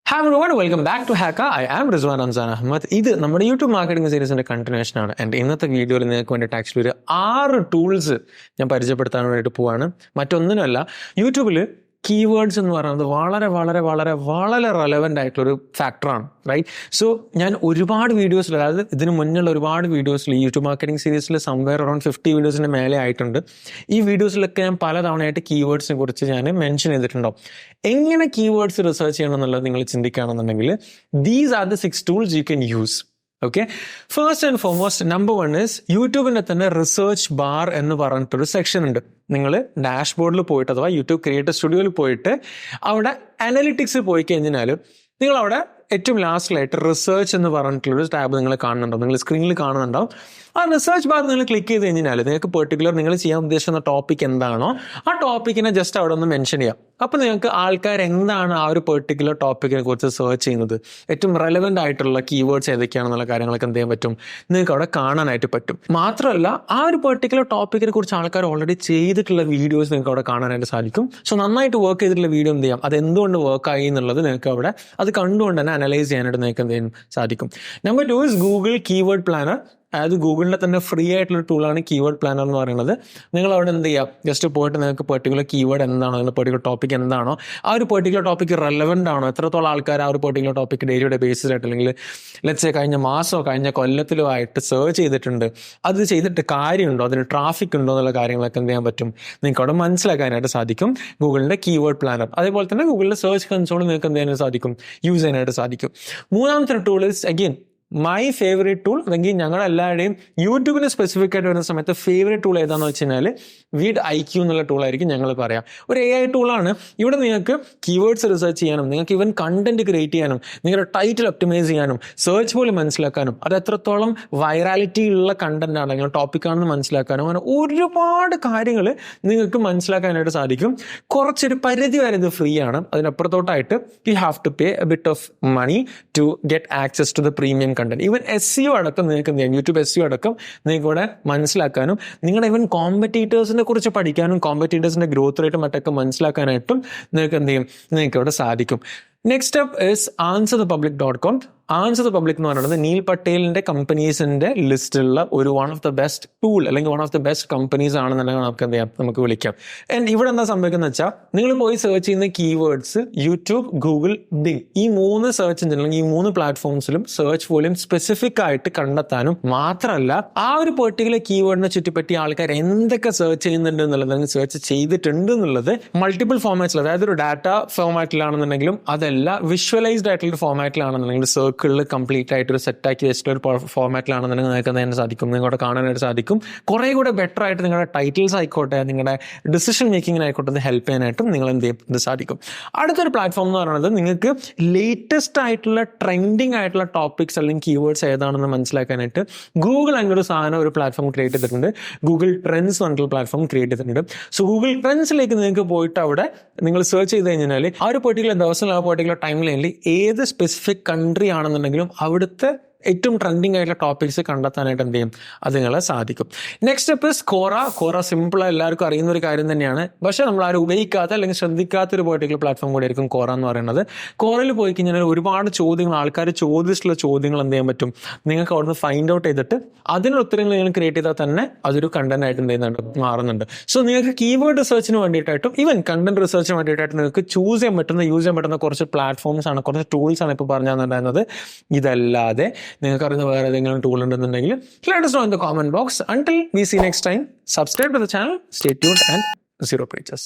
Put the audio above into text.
Hi everyone, welcome back to Hacker. I am Rizwan Ramzan Ahmad. ഇത് നമ്മുടെ YouTube marketing സീരീസിന്റെ continuation ആണ്. And ഇന്നത്തെ വീഡിയോയിൽ നിങ്ങൾക്ക് വേണ്ടിയിട്ട് ആക്ച്വലി ഒരു 6 ടൂൾസ് ഞാൻ പരിചയപ്പെടുത്താൻ വേണ്ടിയിട്ട് പോവാണ്. മറ്റൊന്നിനുമല്ല, യൂട്യൂബിൽ കീവേഡ്സ് എന്ന് പറയുന്നത് വളരെ വളരെ വളരെ വളരെ റെലവൻ്റ് ആയിട്ടുള്ളൊരു ഫാക്ടറാണ്, റൈറ്റ്? സോ ഞാൻ ഒരുപാട് വീഡിയോസിൽ, അതായത് ഇതിന് മുന്നുള്ള ഒരുപാട് വീഡിയോസിൽ ഈ യൂട്യൂബ് മാർക്കറ്റിംഗ് സീരീസിൽ സംവെയർ അറൗണ്ട് 50 വീഡിയോസിൻ്റെ മേലെ ആയിട്ടുണ്ട്. ഈ വീഡിയോസിലൊക്കെ ഞാൻ പലതവണയായിട്ട് കീവേഡ്സിനെ കുറിച്ച് ഞാൻ മെൻഷൻ ചെയ്തിട്ടുണ്ടാവും. എങ്ങനെ കീവേഡ്സ് റിസർച്ച് ചെയ്യണം എന്നുള്ളത് നിങ്ങൾ ചിന്തിക്കുകയാണെന്നുണ്ടെങ്കിൽ these are the 6 tools you can use. Okay, first and foremost number 1 is യൂട്യൂബിൻ്റെ തന്നെ റിസർച്ച് ബാർ എന്ന് പറഞ്ഞിട്ടൊരു സെക്ഷൻ ഉണ്ട്. നിങ്ങൾ ഡാഷ്ബോർഡിൽ പോയിട്ട് അഥവാ യൂട്യൂബ് ക്രിയേറ്റർ സ്റ്റുഡിയോയിൽ പോയിട്ട് അവിടെ അനലിറ്റിക്സ് പോയി കഴിഞ്ഞാൽ നിങ്ങൾ അവിടെ ഏറ്റവും ലാസ്റ്റിലായിട്ട് റിസർച്ച് എന്ന് പറഞ്ഞിട്ടുള്ളൊരു ടാബ് നിങ്ങൾ കാണുന്നുണ്ടാവും, നിങ്ങൾ സ്ക്രീനിൽ കാണുന്നുണ്ടാവും. ആ റിസർച്ച് ബാർ നിങ്ങൾ ക്ലിക്ക് ചെയ്ത് കഴിഞ്ഞാൽ നിങ്ങൾക്ക് പെർട്ടിക്കുലർ നിങ്ങൾ ചെയ്യാൻ ഉദ്ദേശിക്കുന്ന ടോപ്പിക് എന്താണോ ആ ടോപ്പിക്കിനെ ജസ്റ്റ് അവിടെ ഒന്ന് മെൻഷൻ ചെയ്യാം. അപ്പോൾ നിങ്ങൾക്ക് ആൾക്കാർ എന്താണ് ആ ഒരു പെർട്ടിക്കുലർ ടോപ്പിക്കിനെ കുറിച്ച് സെർച്ച് ചെയ്യുന്നത്, ഏറ്റവും റെലവൻ്റ് ആയിട്ടുള്ള കീവേഡ്സ് ഏതൊക്കെയാണെന്നുള്ള കാര്യങ്ങളൊക്കെ എന്ത് ചെയ്യാൻ പറ്റും, നിങ്ങൾക്ക് അവിടെ കാണാനായിട്ട് പറ്റും. മാത്രമല്ല, ആ ഒരു പെർട്ടിക്കുലർ ടോപ്പിക്കിനെ കുറിച്ച് ആൾക്കാർ ഓൾറെഡി ചെയ്തിട്ടുള്ള വീഡിയോസ് നിങ്ങൾക്ക് അവിടെ കാണാനായിട്ട് സാധിക്കും. സോ നന്നായിട്ട് വർക്ക് ചെയ്തിട്ടുള്ള വീഡിയോ എന്ത് ചെയ്യാം, അത് എന്തുകൊണ്ട് വർക്കായി എന്നുള്ളത് നിങ്ങൾക്ക് അവിടെ അത് കണ്ടുകൊണ്ട് തന്നെ അനലൈസ് ചെയ്യാനായിട്ട് നിങ്ങൾക്ക് എന്ത് ചെയ്യാൻ സാധിക്കും. Number 2 is Google keyword planner. അതായത് ഗൂഗിളിൻ്റെ തന്നെ ഫ്രീ ആയിട്ടുള്ള ടൂളാണ് കീവേഡ് പ്ലാനർ എന്ന് പറയുന്നത്. നിങ്ങൾ അവിടെ എന്ത് ചെയ്യാം, ജസ്റ്റ് പോയിട്ട് നിങ്ങൾക്ക് പെർട്ടിക്കുലർ കീവേഡ് എന്താണോ, അതിൻ്റെ പെർട്ടിക്കുലർ ടോപ്പിക് എന്താണോ, ആ ഒരു പെർട്ടിക്കുലർ ടോപ്പിക്ക് റെലവൻ്റ് ആണോ, എത്രത്തോളം ആൾക്കാർ ആ ഒരു പെർട്ടിക്കുലർ ടോപ്പിക്ക് ഡെയിലിയുടെ ബേസിലായിട്ട് അല്ലെങ്കിൽ ലെറ്റ്സ് സേ കഴിഞ്ഞ മാസമോ കഴിഞ്ഞ കൊല്ലത്തിലോ ആയിട്ട് സെർച്ച് ചെയ്തിട്ടുണ്ട്, അത് ചെയ്തിട്ട് കാര്യമുണ്ടോ, അതിന് ട്രാഫിക് ഉണ്ടോ എന്നുള്ള കാര്യങ്ങളൊക്കെ എന്ത് ചെയ്യാൻ പറ്റും, നിങ്ങൾക്ക് അവിടെ മനസ്സിലാക്കാനായിട്ട് സാധിക്കും ഗൂഗിളിൻ്റെ കീവേഡ് പ്ലാനർ. അതേപോലെ തന്നെ ഗൂഗിളിൻ്റെ സെർച്ച് കൺസോൾ നിങ്ങൾക്ക് എന്ത് ചെയ്യാനായിട്ട് സാധിക്കും, യൂസ് ചെയ്യാനായിട്ട് സാധിക്കും. മൂന്നാമത്തെ tool is again my favourite tool, അല്ലെങ്കിൽ ഞങ്ങളെല്ലാവരുടെയും യൂട്യൂബിന് സ്പെസിഫിക് ആയിട്ട് വരുന്ന സമയത്ത് ഫേവറേറ്റ് ടൂൾ ഏതാണെന്ന് വെച്ച് കഴിഞ്ഞാൽ VidIQ എന്നുള്ള ടൂളായിരിക്കും ഞങ്ങൾ പറയാം. ഒരു AI ടൂളാണ്. ഇവിടെ നിങ്ങൾക്ക് കീവേഡ്സ് റിസർച്ച് ചെയ്യാനും നിങ്ങൾക്ക് ഈവൻ കണ്ടന്റ് ക്രിയേറ്റ് ചെയ്യാനും നിങ്ങളുടെ ടൈറ്റിൽ ഒപ്റ്റിമൈസ് ചെയ്യാനും സെർച്ച് പോലും മനസ്സിലാക്കാനും അത് എത്രത്തോളം വൈറാലിറ്റി ഉള്ള കണ്ടന്റ് ആണ്, നിങ്ങൾ ടോപ്പിക്കാണെന്ന് മനസ്സിലാക്കാനും അങ്ങനെ ഒരുപാട് കാര്യങ്ങൾ നിങ്ങൾക്ക് മനസ്സിലാക്കാനായിട്ട് സാധിക്കും. കുറച്ചൊരു പരിധി വരെ ഇത് ഫ്രീ ആണ്. അതിനപ്പുറത്തോട്ടായിട്ട് you have to pay a bit of money to get access to the premium content. Even SEO അടക്കം നിങ്ങൾക്ക് എന്ത് ചെയ്യാം, യൂട്യൂബ് SEO അടക്കം നിങ്ങൾക്ക് ഇവിടെ മനസ്സിലാക്കാനും നിങ്ങളുടെ ഈവൻ കോമ്പറ്റീറ്റേഴ്സിനെ കുറിച്ച് പഠിക്കാനും കോമ്പറ്റീറ്റേഴ്സിന്റെ ഗ്രോത്ത് റേറ്റും മറ്റൊക്കെ മനസ്സിലാക്കാനായിട്ടും നിങ്ങൾക്ക് എന്ത് ചെയ്യും, നിങ്ങൾക്ക് ഇവിടെ സാധിക്കും. Next step is answerthepublic.com. Answer the public എന്ന് പറയുന്നത് നീൽ പട്ടേലിന്റെ കമ്പനീസിന്റെ ലിസ്റ്റിലുള്ള ഒരു one of the best tool അല്ലെങ്കിൽ one of the best companies ആണെന്നുണ്ടെങ്കിൽ നമുക്ക് എന്ത് ചെയ്യാം, നമുക്ക് വിളിക്കാം. ആൻഡ് ഇവിടെ എന്താ സംഭവിക്കുന്നത് വെച്ചാൽ നിങ്ങൾ പോയി സെർച്ച് ചെയ്യുന്ന കീവേഡ്സ് യൂട്യൂബ്, ഗൂഗിൾ, ബിങ് ഈ 3 സെർച്ച് എഞ്ചിൻ അല്ലെങ്കിൽ ഈ 3 പ്ലാറ്റ്ഫോംസിലും സെർച്ച് വോളിയം സ്പെസിഫിക് ആയിട്ട് കണ്ടെത്താനും മാത്രമല്ല ആ ഒരു പെർട്ടിക്കുലർ കീവേഡിനെ ചുറ്റിപ്പറ്റി ആൾക്കാർ എന്തൊക്കെ സെർച്ച് ചെയ്യുന്നുണ്ട് എന്നുള്ളത് അല്ലെങ്കിൽ സെർച്ച് ചെയ്തിട്ടുണ്ട് എന്നുള്ളത് മൾട്ടിപ്പിൾ ഫോർമാറ്റ്സിൽ, അതായത് ഒരു ഡാറ്റ ഫോർമാറ്റിലാണെന്നുണ്ടെങ്കിലും അതല്ല വിഷ്വലൈസ്ഡ് ആയിട്ടുള്ള ഫോർമാറ്റിലാണെന്നുണ്ടെങ്കിൽ സർക്കിളിൽ കംപ്ലീറ്റ് ആയിട്ട് ഒരു സെറ്റാക്കി വെച്ചിട്ടുള്ള ഒരു ഫോർമാറ്റിലാണെന്നുണ്ടെങ്കിൽ നിങ്ങൾക്ക് തന്നെ സാധിക്കും, നിങ്ങളുടെ കാണാനായിട്ട് സാധിക്കും. കുറേ കൂടെ ബെറ്റർ ആയിട്ട് നിങ്ങളുടെ ടൈറ്റിൽസ് ആയിക്കോട്ടെ, നിങ്ങളുടെ ഡിസിഷൻ മേക്കിങ്ങിനായിക്കോട്ടെ ഇത് ഹെൽപ്പ് ചെയ്യാനായിട്ടും നിങ്ങൾ എന്ത് ചെയ്യും, ഇത് സാധിക്കും. അടുത്തൊരു പ്ലാറ്റ്ഫോം എന്ന് പറയുന്നത് നിങ്ങൾക്ക് ലേറ്റസ്റ്റ് ആയിട്ടുള്ള ട്രെൻഡിങ് ആയിട്ടുള്ള ടോപ്പിക്സ് അല്ലെങ്കിൽ കീവേഡ്സ് ഏതാണെന്ന് മനസ്സിലാക്കാനായിട്ട് ഗൂഗിൾ അങ്ങനെ ഒരു സാധനം ഒരു പ്ലാറ്റ്ഫോം ക്രിയേറ്റ് ചെയ്തിട്ടുണ്ട്. ഗൂഗിൾ ട്രെൻഡ്സ് പറഞ്ഞിട്ടുള്ള പ്ലാറ്റ്ഫോം ക്രിയേറ്റ് ചെയ്തിട്ടുണ്ട്. സോ ഗൂഗിൾ ട്രെൻഡ്സിലേക്ക് നിങ്ങൾക്ക് പോയിട്ട് അവിടെ നിങ്ങൾ സെർച്ച് ചെയ്ത് കഴിഞ്ഞാൽ ആ ഒരു പെർട്ടിക്കുലർ ദിവസം ആ പെർട്ടിക്കുലർ ടൈം ലൈനിൽ ഏത് സ്പെസിഫിക് കൺട്രി ആണെന്നുണ്ടെങ്കിലും അവിടുത്തെ ഏറ്റവും ട്രെൻഡിങ് ആയിട്ടുള്ള ടോപ്പിക്സ് കണ്ടെത്താനായിട്ട് എന്ത് ചെയ്യും, അത് നിങ്ങളെ സാധിക്കും. നെക്സ്റ്റ് സ്റ്റെപ്പ് ഇസ് കോറ. സിമ്പിളായി എല്ലാവർക്കും അറിയുന്ന ഒരു കാര്യം തന്നെയാണ്, പക്ഷേ നമ്മൾ ആരും ഉപയോഗിക്കാത്ത അല്ലെങ്കിൽ ശ്രദ്ധിക്കാത്ത ഒരു പെർട്ടിക്കുലർ പ്ലാറ്റ്ഫോം കൂടി ആയിരിക്കും കോറ എന്ന് പറയുന്നത്. കോറയിൽ പോയി കഴിഞ്ഞാൽ ഒരുപാട് ചോദ്യങ്ങൾ ആൾക്കാർ ചോദിച്ചിട്ടുള്ള ചോദ്യങ്ങൾ എന്ത് ചെയ്യാൻ പറ്റും, നിങ്ങൾക്ക് അവിടുന്ന് ഫൈൻഡ് ഔട്ട് ചെയ്തിട്ട് അതിനുള്ള ഉത്തരങ്ങൾ നിങ്ങൾ ക്രിയേറ്റ് ചെയ്താൽ തന്നെ അതൊരു കണ്ടന്റ് ആയിട്ട് എന്ത് ചെയ്യുന്നുണ്ട്, മാറുന്നുണ്ട്. സോ നിങ്ങൾക്ക് കീവേഡ് റിസർച്ചിന് വേണ്ടിയിട്ടായിട്ടും ഈവൻ കണ്ടന്റ് റിസർച്ചിന് വേണ്ടിയിട്ടായിട്ട് നിങ്ങൾക്ക് യൂസ് ചെയ്യാൻ പറ്റുന്ന കുറച്ച് പ്ലാറ്റ്ഫോംസ് ആണ്, കുറച്ച് ടൂൾസ് ആണ് ഇപ്പോൾ പറഞ്ഞു തന്നിട്ടുണ്ടായിരുന്നത്. ഇതല്ലാതെ നിങ്ങൾക്ക് അറിയുന്ന വേറെ ഏതെങ്കിലും ടൂൾ ഉണ്ടെന്നുണ്ടെങ്കിൽ let us know in the comment box. Until we see next time, subscribe to the channel, stay tuned and zero preachers.